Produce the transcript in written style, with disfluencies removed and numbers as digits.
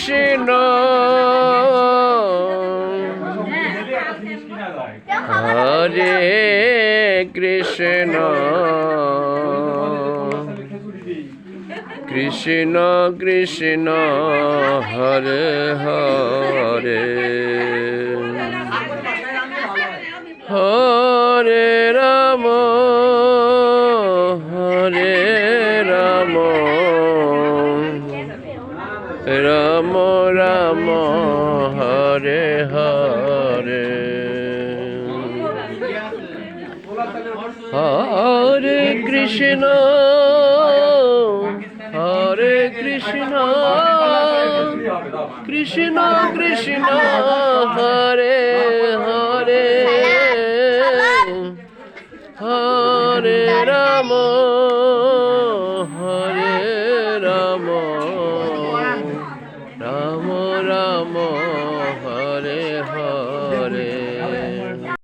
Krishna Hare Krishna Krishna Krishna Hare Hare Hare Ram Hare Ram Ram Ram Hare Hare Hare Krishna Hare Krishna Krishna Krishna Hare Hare Hare Ram Hare Ram Ram Ram